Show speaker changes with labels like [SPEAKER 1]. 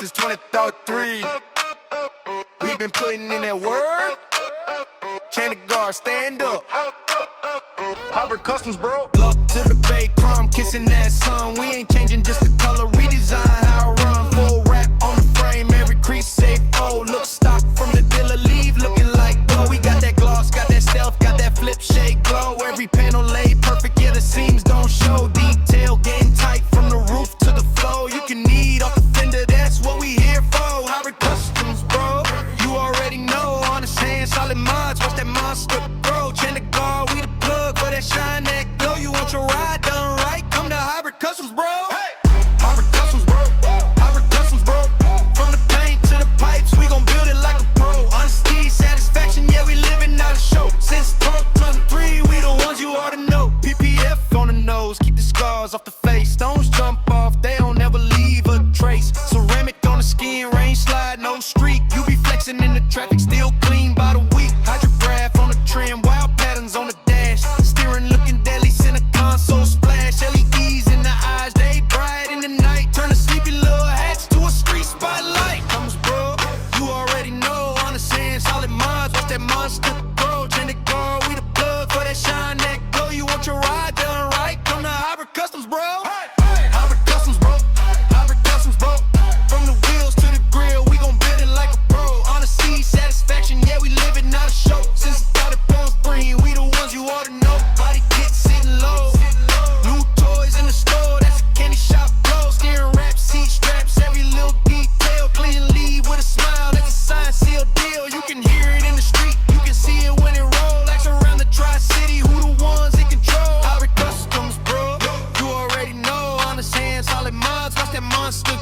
[SPEAKER 1] since 2033. We've been putting in that work. Chandigarh, stand up. Hybrid Customs, bro. Up to the bay, prom, kissing that sun. We ain't changing just the color, redesign how I run. Full wrap on the frame, every crease safe. Oh, look stock from the dealer, leave looking like gold. We got that gloss, got that stealth, got that flip shade glow. Every panel laid perfect, yeah, the seams don't show. Detail getting tight from the roof to the floor. You can need off the fender, that's what we here for. Hybrid Customs, bro. You already know, honest hands, solid mods, watch that monster grow. Chandigarh, we the plug for that shine, that glow. You want your ride done right? Come to Hybrid Customs, bro. Hey, Hybrid Customs, bro. Hybrid Customs, bro. From the paint to the pipes, we gon' build it like a pro. Honesty, satisfaction, yeah, we living out a show. Since 2003, we the ones you ought to know. PPF on the nose, keep the scars off the face. Stones jump off, they don't ever leave a trace. Ceramic on the skin, rain slide, no streak. You be flexing in the traffic, still clean by the week. Hydrograph on the trim, wild patterns on the dash. Steering looking deadly, center console splash. LEDs in the eyes, they bright in the night. Turn the sleepy little hats to a street spotlight. Comes bro, you already know. On the sand, solid mods, watch that monster grow. Chandigarh, we the plug for that shine, that glow. You want your ride done right? Come to Hybrid Customs, bro. Hybrid Customs, bro. Hybrid Customs, bro. From the wheels to the grill, we gon' build it like a pro. Honesty, satisfaction, yeah, we live it, not a show. Since started post 3, we the ones you ought to know. Body kit sitting low. New toys in the store, that's a candy shop flow. Steering wrap, seat straps, every little detail. Clean leave with a smile, that's a sign, seal deal. You can hear it in the street, you can see it when it roll. Acts around the Tri-City, who the ones in control? Hybrid Customs, bro. You already know, honest hands, solid mods, watch that monster